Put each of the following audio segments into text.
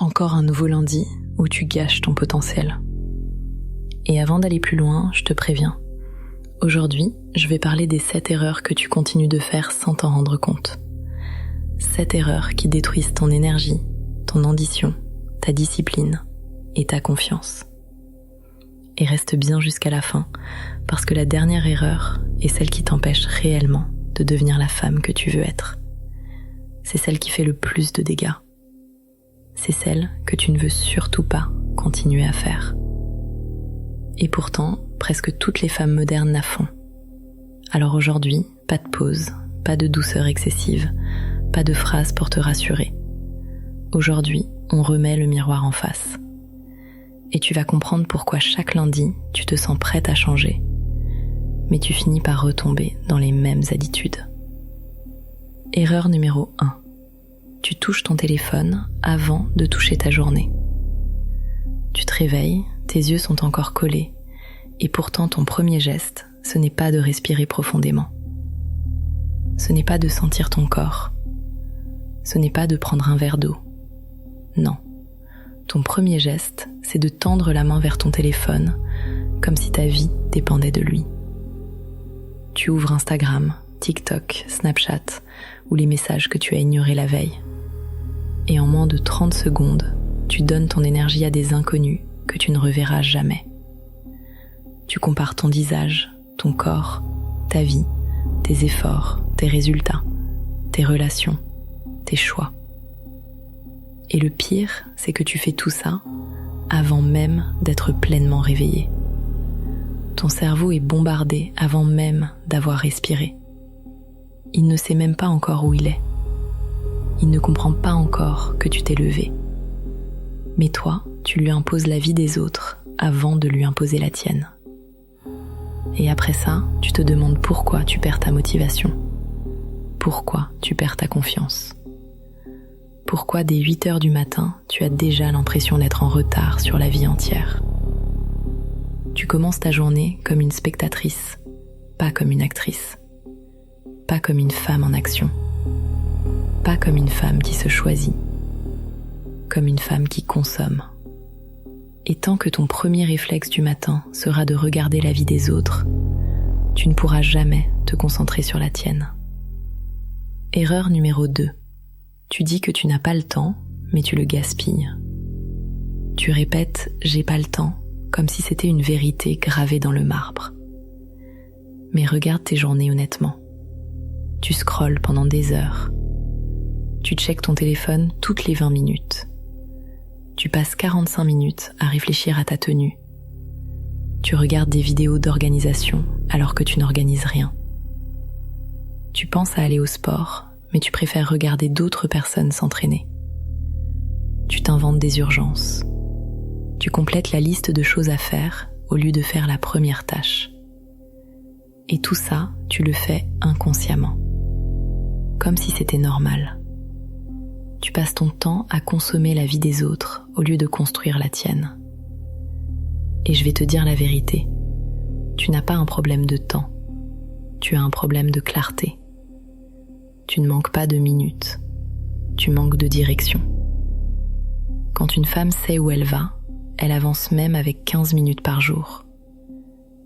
Encore un nouveau lundi où tu gâches ton potentiel. Et avant d'aller plus loin, je te préviens. Aujourd'hui, je vais parler des 7 erreurs que tu continues de faire sans t'en rendre compte. 7 erreurs qui détruisent ton énergie, ton ambition, ta discipline et ta confiance. Et reste bien jusqu'à la fin, parce que la dernière erreur est celle qui t'empêche réellement de devenir la femme que tu veux être. C'est celle qui fait le plus de dégâts. C'est celle que tu ne veux surtout pas continuer à faire. Et pourtant, presque toutes les femmes modernes la font. Alors aujourd'hui, pas de pause, pas de douceur excessive, pas de phrases pour te rassurer. Aujourd'hui, on remet le miroir en face. Et tu vas comprendre pourquoi chaque lundi, tu te sens prête à changer. Mais tu finis par retomber dans les mêmes habitudes. Erreur numéro 1. Tu touches ton téléphone avant de toucher ta journée. Tu te réveilles, tes yeux sont encore collés, et pourtant ton premier geste, ce n'est pas de respirer profondément. Ce n'est pas de sentir ton corps. Ce n'est pas de prendre un verre d'eau. Non. Ton premier geste, c'est de tendre la main vers ton téléphone, comme si ta vie dépendait de lui. Tu ouvres Instagram, TikTok, Snapchat, ou les messages que tu as ignorés la veille. Et en moins de 30 secondes, tu donnes ton énergie à des inconnus que tu ne reverras jamais. Tu compares ton visage, ton corps, ta vie, tes efforts, tes résultats, tes relations, tes choix. Et le pire, c'est que tu fais tout ça avant même d'être pleinement réveillé. Ton cerveau est bombardé avant même d'avoir respiré. Il ne sait même pas encore où il est. Il ne comprend pas encore que tu t'es levé. Mais toi, tu lui imposes la vie des autres avant de lui imposer la tienne. Et après ça, tu te demandes pourquoi tu perds ta motivation. Pourquoi tu perds ta confiance. Pourquoi dès 8 heures du matin, tu as déjà l'impression d'être en retard sur la vie entière. Tu commences ta journée comme une spectatrice, pas comme une actrice. Pas comme une femme en action. Pas comme une femme qui se choisit. Comme une femme qui consomme. Et tant que ton premier réflexe du matin sera de regarder la vie des autres, tu ne pourras jamais te concentrer sur la tienne. Erreur numéro 2. Tu dis que tu n'as pas le temps, mais tu le gaspilles. Tu répètes « j'ai pas le temps » comme si c'était une vérité gravée dans le marbre. Mais regarde tes journées honnêtement. Tu scrolles pendant des heures. Tu checkes ton téléphone toutes les 20 minutes. Tu passes 45 minutes à réfléchir à ta tenue. Tu regardes des vidéos d'organisation alors que tu n'organises rien. Tu penses à aller au sport, mais tu préfères regarder d'autres personnes s'entraîner. Tu t'inventes des urgences. Tu complètes la liste de choses à faire au lieu de faire la première tâche. Et tout ça, tu le fais inconsciemment. Comme si c'était normal. Tu passes ton temps à consommer la vie des autres au lieu de construire la tienne. Et je vais te dire la vérité, tu n'as pas un problème de temps, tu as un problème de clarté. Tu ne manques pas de minutes, tu manques de direction. Quand une femme sait où elle va, elle avance même avec 15 minutes par jour.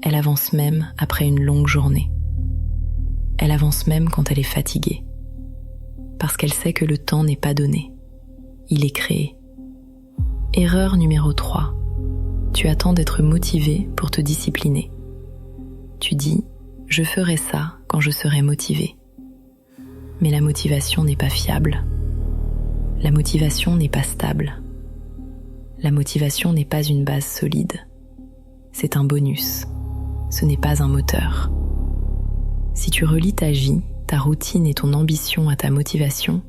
Elle avance même après une longue journée. Elle avance même quand elle est fatiguée. Parce qu'elle sait que le temps n'est pas donné. Il est créé. Erreur numéro 3. Tu attends d'être motivé pour te discipliner. Tu dis « je ferai ça quand je serai motivé ». Mais la motivation n'est pas fiable. La motivation n'est pas stable. La motivation n'est pas une base solide. C'est un bonus. Ce n'est pas un moteur. Si tu relis ta vie, ta routine et ton ambition à ta motivation,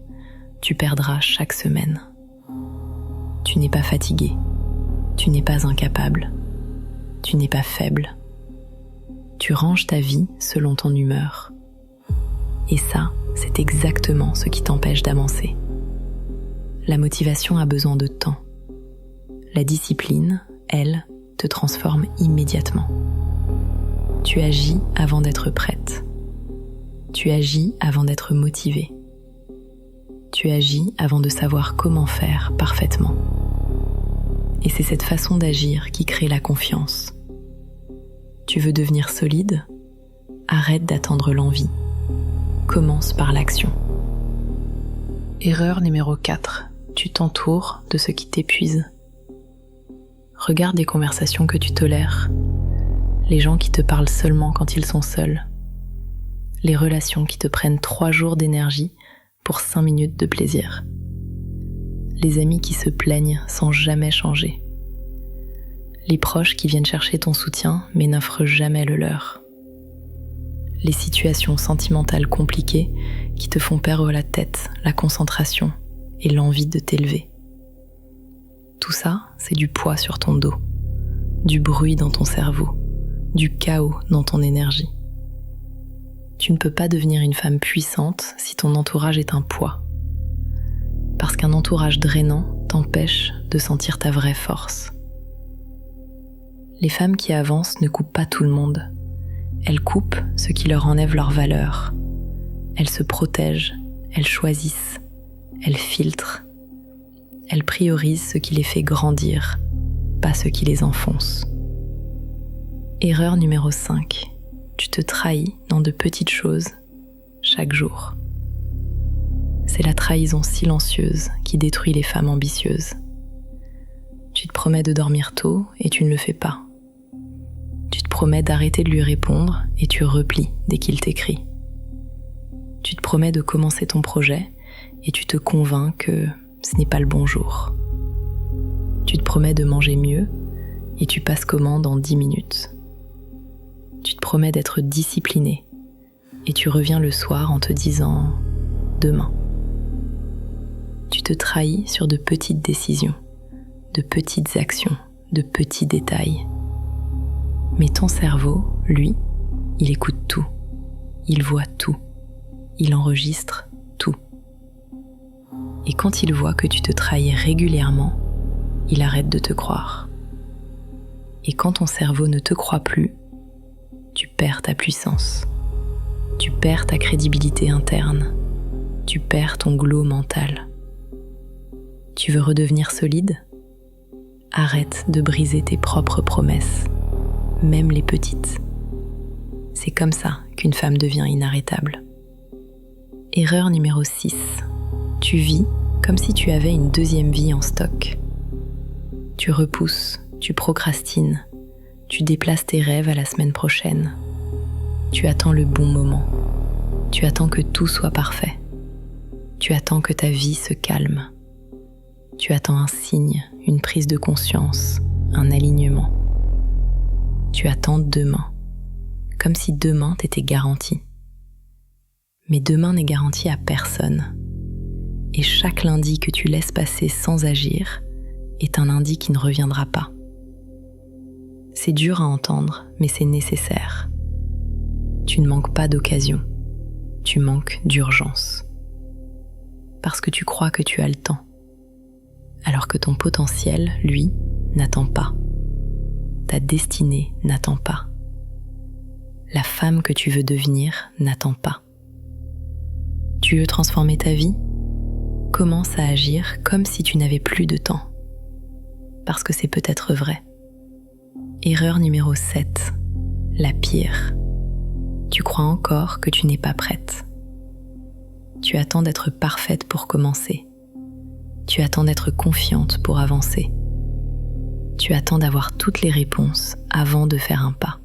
tu perdras chaque semaine. Tu n'es pas fatigué. Tu n'es pas incapable. Tu n'es pas faible. Tu ranges ta vie selon ton humeur. Et ça, c'est exactement ce qui t'empêche d'avancer. La motivation a besoin de temps. La discipline, elle, te transforme immédiatement. Tu agis avant d'être prête. Tu agis avant d'être motivé. Tu agis avant de savoir comment faire parfaitement. Et c'est cette façon d'agir qui crée la confiance. Tu veux devenir solide ? Arrête d'attendre l'envie. Commence par l'action. Erreur numéro 4. Tu t'entoures de ce qui t'épuise. Regarde les conversations que tu tolères. Les gens qui te parlent seulement quand ils sont seuls. Les relations qui te prennent 3 jours d'énergie pour 5 minutes de plaisir. Les amis qui se plaignent sans jamais changer. Les proches qui viennent chercher ton soutien mais n'offrent jamais le leur. Les situations sentimentales compliquées qui te font perdre la tête, la concentration et l'envie de t'élever. Tout ça, c'est du poids sur ton dos, du bruit dans ton cerveau, du chaos dans ton énergie. Tu ne peux pas devenir une femme puissante si ton entourage est un poids. Parce qu'un entourage drainant t'empêche de sentir ta vraie force. Les femmes qui avancent ne coupent pas tout le monde. Elles coupent ce qui leur enlève leur valeur. Elles se protègent, elles choisissent, elles filtrent. Elles priorisent ce qui les fait grandir, pas ce qui les enfonce. Erreur numéro 5. Tu te trahis dans de petites choses chaque jour. C'est la trahison silencieuse qui détruit les femmes ambitieuses. Tu te promets de dormir tôt et tu ne le fais pas. Tu te promets d'arrêter de lui répondre et tu replies dès qu'il t'écrit. Tu te promets de commencer ton projet et tu te convaincs que ce n'est pas le bon jour. Tu te promets de manger mieux et tu passes commande en 10 minutes. Tu te promets d'être discipliné et tu reviens le soir en te disant « demain ». Tu te trahis sur de petites décisions, de petites actions, de petits détails. Mais ton cerveau, lui, il écoute tout, il voit tout, il enregistre tout. Et quand il voit que tu te trahis régulièrement, il arrête de te croire. Et quand ton cerveau ne te croit plus, tu perds ta puissance, tu perds ta crédibilité interne, tu perds ton glow mental. Tu veux redevenir solide ? Arrête de briser tes propres promesses, même les petites. C'est comme ça qu'une femme devient inarrêtable. Erreur numéro 6. Tu vis comme si tu avais une deuxième vie en stock. Tu repousses, tu procrastines, tu déplaces tes rêves à la semaine prochaine. Tu attends le bon moment. Tu attends que tout soit parfait. Tu attends que ta vie se calme. Tu attends un signe, une prise de conscience, un alignement. Tu attends demain, comme si demain t'était garanti. Mais demain n'est garanti à personne. Et chaque lundi que tu laisses passer sans agir est un lundi qui ne reviendra pas. C'est dur à entendre, mais c'est nécessaire. Tu ne manques pas d'occasion, tu manques d'urgence. Parce que tu crois que tu as le temps, alors que ton potentiel, lui, n'attend pas. Ta destinée n'attend pas. La femme que tu veux devenir n'attend pas. Tu veux transformer ta vie ? Commence à agir comme si tu n'avais plus de temps. Parce que c'est peut-être vrai. Erreur numéro 7. La pire. Tu crois encore que tu n'es pas prête. Tu attends d'être parfaite pour commencer. Tu attends d'être confiante pour avancer. Tu attends d'avoir toutes les réponses avant de faire un pas.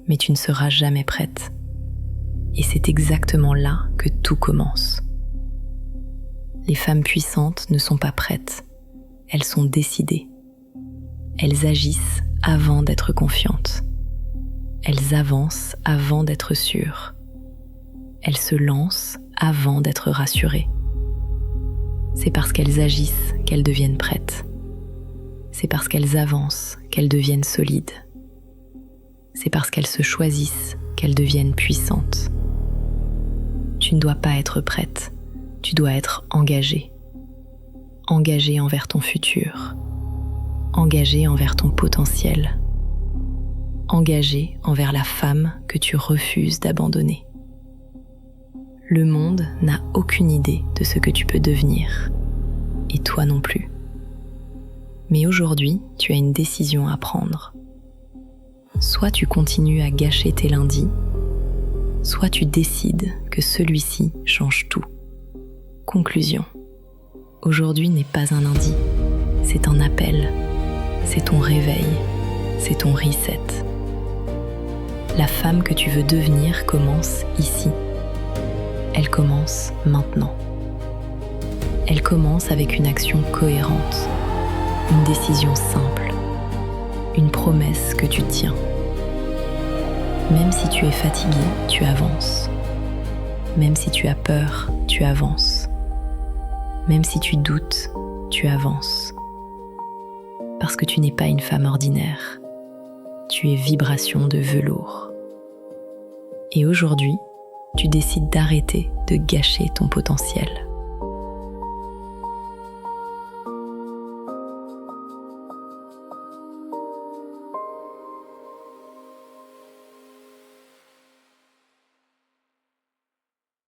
Mais tu ne seras jamais prête. Et c'est exactement là que tout commence. Les femmes puissantes ne sont pas prêtes. Elles sont décidées. Elles agissent avant d'être confiantes. Elles avancent avant d'être sûres. Elles se lancent avant d'être rassurées. C'est parce qu'elles agissent qu'elles deviennent prêtes. C'est parce qu'elles avancent qu'elles deviennent solides. C'est parce qu'elles se choisissent qu'elles deviennent puissantes. Tu ne dois pas être prête, tu dois être engagée. Engagée envers ton futur. Engagée envers ton potentiel. Engagée envers la femme que tu refuses d'abandonner. Le monde n'a aucune idée de ce que tu peux devenir, et toi non plus. Mais aujourd'hui, tu as une décision à prendre. Soit tu continues à gâcher tes lundis, soit tu décides que celui-ci change tout. Conclusion. Aujourd'hui n'est pas un lundi, c'est un appel, c'est ton réveil, c'est ton reset. La femme que tu veux devenir commence ici. Elle commence maintenant. Elle commence avec une action cohérente, une décision simple, une promesse que tu tiens. Même si tu es fatigué, tu avances. Même si tu as peur, tu avances. Même si tu doutes, tu avances. Parce que tu n'es pas une femme ordinaire. Tu es vibration de velours. Et aujourd'hui, tu décides d'arrêter de gâcher ton potentiel.